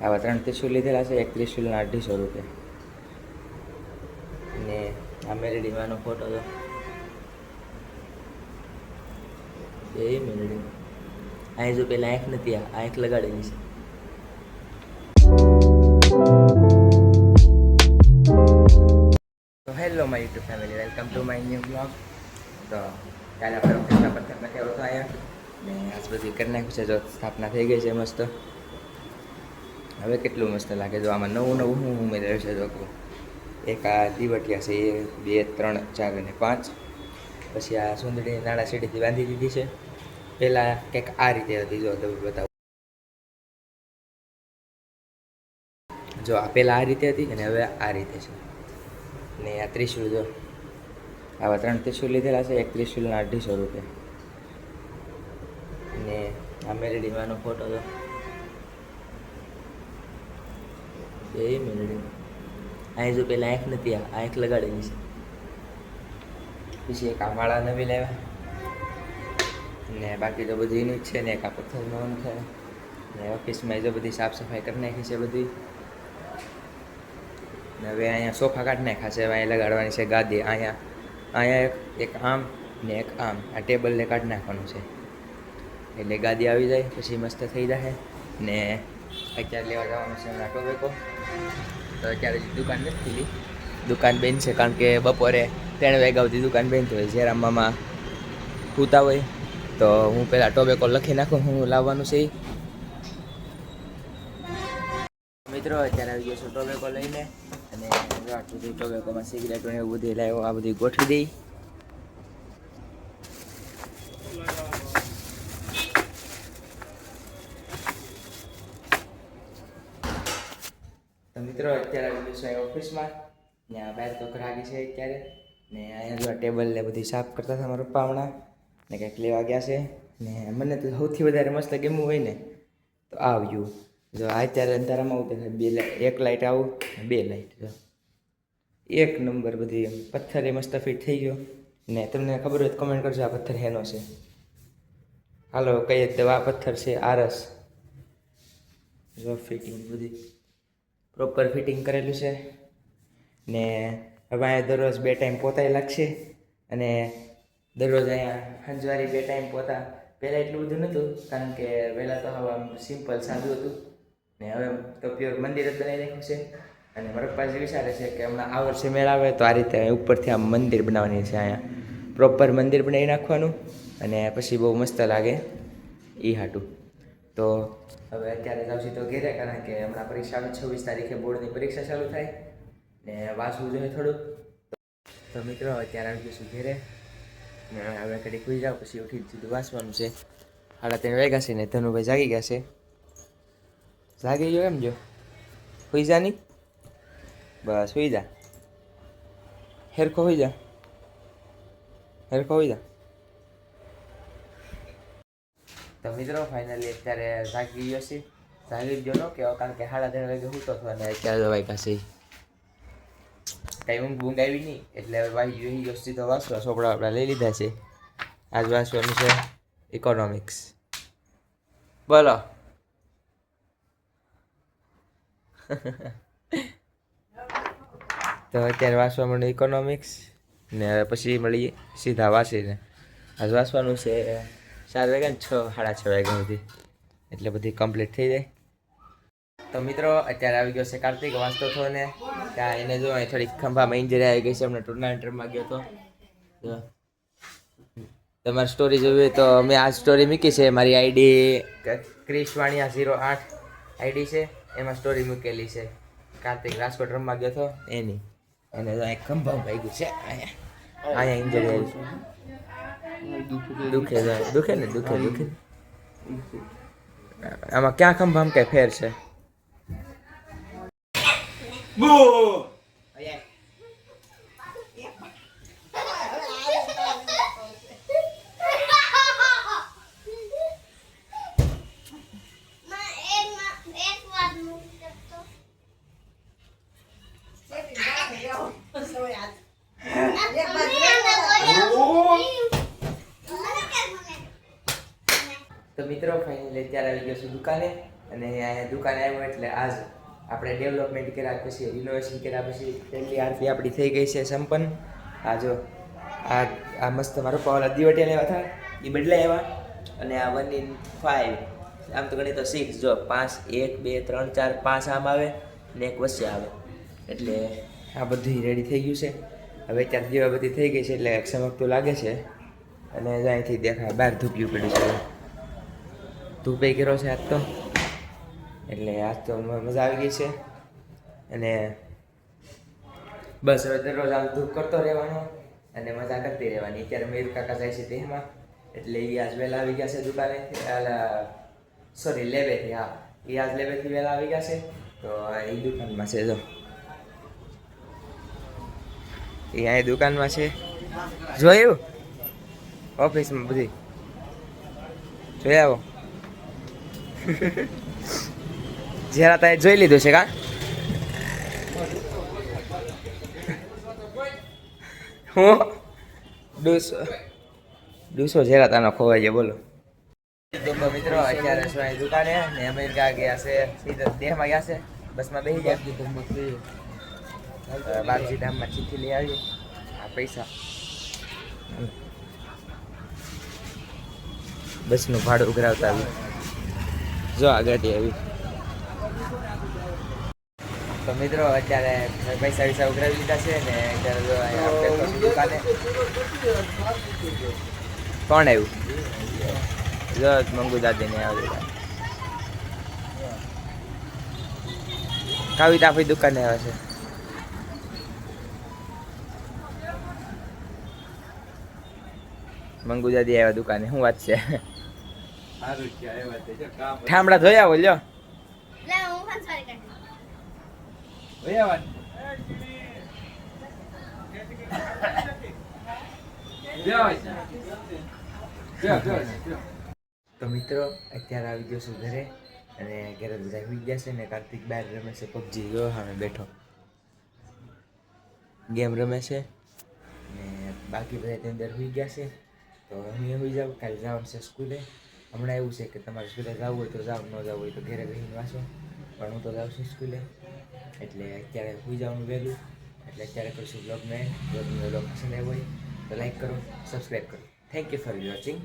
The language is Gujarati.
આવા 3 ત્રિશુલ લીધેલા છે. એક ત્રિશુલના 250 રૂપિયા. ને આ મેલેડીમાંનો ફોટો તો એ મેલેડી અહીં જો પેલા આંખ નથી, આ આંખ લગાડેલી છે. તો hello my YouTube family, welcome to my new blog. તો કાલે આપણે ઓફિસના પથ્થર નાખ્યો હતો અહીંયા ને આજ બધી કરી નાખ્યું છે. જો સ્થાપના થઈ ગઈ છે મસ્ત. હવે કેટલું મસ્ત લાગે. જો આમાં નવું નવું હું ઉમેર્યું છે. જો એક આ દીવટિયા છે, 1 2 3 4 અને 5. પછી આ સુંદરી નાળા સીડીથી બાંધી દીધી છે. પહેલાં કંઈક આ રીતે હતી, જો તમે બતાવો. જો આ પહેલાં આ રીતે હતી અને હવે આ રીતે છે. ને આ ત્રિશુલ, જો આવા 3 ત્રિશુલ લીધેલા છે. એક ત્રિશુલના 250 રૂપિયા. ને આ મેલેડીમાંનો ફોટો તો એ મેલેડી અહીં જો પેલા આંખ નથી, આ આંખ લગાડેલી છે. પછી એક આ માળા નવી લાવ્યા ને બાકી તો બધી એની જ છે. ને એક આ પથ્થરનું છે. ને ઓફિસમાં જો બધી સાફ સફાઈ કરી નાખી છે બધી. ને હવે અહીંયા સોફા કાઢી નાખ્યા છે. હવે અહીંયા લગાડવાની છે ગાદી. અહીંયા એક આમ ને એક આમ, આ ટેબલને કાઢી નાખવાનું છે એટલે ગાદી આવી જાય. પછી મસ્ત થઈ જાય. ને અત્યારે લેવા જવાનું છે હમણાં ટોબેકો. તો અત્યારે દુકાન નથી ખુલી, દુકાન બંધ છે કારણ કે બપોરે 3 વાગ્યા સુધી દુકાન બંધ હોય. જયરામ મામા સૂતા હોય તો હું પહેલાં ટોબેકો લખી નાખું હું લાવવાનું છે. મિત્રો અત્યારે આવી ગયો છું ટોબેકો લઈને અને આટલું બધું ટોબેકોમાં સિગરેટો ને એવું બધું લાવ્યો. આ બધી ગોઠવી દઈ. તો મિત્રો અત્યારે આવી ગયું છે ઓફિસમાં. ને આ બહાર તો ગ્રાહકી છે અત્યારે. ને અહીંયા જો ટેબલ ને બધી સાફ કરતા હતા મારા પપ્પા હમણાં. ને કંઈક લેવા ગયા છે. ને મને તો સૌથી વધારે મસ્ત ગમ્યું હોય ને તો આ વ્યૂ. જો આ અત્યારે અંધારામાં આવું દેખાય. એક લાઇટ આવું, 2 લાઇટ. જો એક નંબર. બધી પથ્થર એ મસ્ત ફિટ થઈ ગયો. ને તમને ખબર હોય તો કમેન્ટ કરજો આ પથ્થર હેનો છે. હાલો કહીએ તો આ પથ્થર છે આરસ. જો ફિટિંગ બધી પ્રોપર ફિટિંગ કરેલું છે. ને હવે અહીંયા દરરોજ 2 ટાઈમ પોતાય લાગશે. અને દરરોજ અહીંયા હંજવારી 2 ટાઈમ પોતા. પહેલાં એટલું બધું નહોતું કારણ કે પહેલાં તો હવે સિમ્પલ સાદું હતું. ને હવે તો પ્યોર મંદિર જ બનાવી નાખ્યું છે. અને મારા પપ્પા જે વિચારે છે કે હમણાં આ વર્ષે મેળ આવે તો આ રીતે ઉપરથી આમ મંદિર બનાવવાની છે. અહીંયા પ્રોપર મંદિર બનાવી નાખવાનું અને પછી બહુ મસ્ત લાગે એ હાટું. તો હવે અત્યારે જાઉં છું તો ઘેરે, કારણ કે હમણાં પરીક્ષા 26 તારીખે બોર્ડની પરીક્ષા ચાલુ થાય ને વાંચવું જોઈએ થોડું. તો મિત્રો અત્યારે આવી જઈશું ઘેરે. ને હવે કદી ખુઈ જાવ પછી ઉઠી સીધું વાંચવાનું છે. 3:30 વાગ્યા છે ને ધનુભાઈ જાગી ગયા છે. જાગી ગયો એમ જો સુઈ જા નહીં, બસ સુઈ જા. હેરખો સુઈ જા, હેરખો સુઈ જા. તો મિત્રો ફાઇનલી અત્યારે જાગી ગયો છે. જાગી ગયો ન કહેવાય કારણ કે 3:30 વાગે સૂતો હતો અને અત્યારે વાગ્યા છે. કાંઈ ઊંઘ આવી નહીં એટલે હવે વાગી ગયો સીધો વાંચવા. ચોપડા આપણા લઈ લીધા છે. આજ વાંચવાનું છે ઇકોનોમિક્સ. બોલો. તો અત્યારે વાંચવા મળ્યું ઇકોનોમિક્સ ને પછી મળીએ સીધા વાંચીને. આજ વાંચવાનું છે 4 વાગ્યા ને 6 સાડા 6 વાગ્યા સુધી એટલે બધી કમ્પ્લીટ થઈ જાય. તો મિત્રો અત્યારે આવી ગયો છે કાર્તિક. વાંચતો હતો ને ત્યાં એને જો અહીં થોડીક ખંભામાં ઇન્જરી આવી ગઈ છે. હમણાં ટુર્નામેન્ટ રમવા ગયો હતો. તમારી સ્ટોરી જોવી હોય તો મેં આ સ્ટોરી મૂકી છે. મારી આઈડી ક્રિશવાણિયા 08 આઈડી છે. એમાં સ્ટોરી મૂકેલી છે. કાર્તિક રાજકોટ રમવા ગયો હતો એની. અને એક ખંભામાં આવી ગયું છે. અહીંયા ઇન્જરી આવી છે. દુખે દુખે ને દુખે દુખે. આમાં ક્યાં ખંભામાં કઈ ફેર છે? તો મિત્રો ફાઇનલી અત્યારે આવી ગયો છું દુકાને અને અહીંયા દુકાને આવ્યો એટલે આજ આપણે ડેવલપમેન્ટ કર્યા પછી રિનોવેશન કર્યા પછી પહેલી આરતી આપણી થઈ ગઈ છે સંપન્ન. આ જો આ મસ્ત મારો પાવલા દિવાટિયા લેવા હતા એ બદલાઈ આવ્યા અને આ 1 in 5 આમ તો ગણી તો 6 જો 5 1 2 3 4 5 આમ આવે ને એક વચ્ચે આવે એટલે આ બધું રેડી થઈ ગયું છે. હવે અત્યારે દીવા બધી થઈ ગઈ છે એટલે ચમકતું લાગે છે અને અહીંથી દેખાય બહાર ધૂપ્યું પડ્યું છે. ધૂપે કર્યો છે આજ તો એટલે આજ તો મજા આવી ગઈ છે અને બસ હવે દરરોજ આમ ધૂપ કરતો રહેવાનો અને મજા કરતી રહેવાની. અત્યારે મયુર કાકા જાય છે દેહમાં એટલે એ આજ વહેલા આવી ગયા છે દુકાને સોરી લેબેથી. હા એ આજ લેબેથી વહેલા આવી ગયા છે તો એ દુકાનમાં છે જો એ અહીં દુકાનમાં છે જોયું ઓફિસમાં બધી જોઈ આવો. જરા તારે જોઈ લીધું છે કા હું ડૂસો જરા તાનો ખોવાઈ જાય બોલો. તો મિત્રો અત્યારે શું અહીં દુકાને ને અમેરિકા ગયા છે સીધા દેહમાં ગયા છે બસમાં બેસી ગયા બાપજી ધામમાં ચિઠ્ઠી લઈ આવી આ પૈસા બસનું ભાડું ઉઘરાવતા આવી જો આગળથી આવી. તો મિત્રો અત્યારે પૈસા વિસા ઉઘરાવી લીધા છે ને અત્યારે જો અહીંયા દુકાને કોણ આવ્યું જો મંગુ દાદીને આવ્યું કવિતા આપણી દુકાને આવે છે. મંગુ દાદી આવ્યા દુકાને શું વાત છે ઠામડા જોઈ આવો લ્યો તો મિત્રો અત્યારે આવી ગયો છું ઘરે અને ઘરે બધા હોઈ ગયા છે ને કાર્તિક બહાર રમે છે પબજી જો સામે બેઠો ગેમ રમે છે ને બાકી બધા તેની અંદર હોઈ ગયા છે. તો હું હોઈ જાઉં કાલે જવાનું છે સ્કૂલે. હમણાં એવું છે કે તમારે સ્કૂલે જવું હોય તો જાવ ન જવું હોય તો ઘરે રહીને વાંચો પણ હું તો જાઉં છું સ્કૂલે એટલે અત્યારે હોઈ જવાનું વહેલું એટલે અત્યારે કરીશું બ્લોગને બ્લોગ પસંદ આવ્યો હોય તો લાઈક કરો સબસ્ક્રાઈબ કરો. Thank you for watching.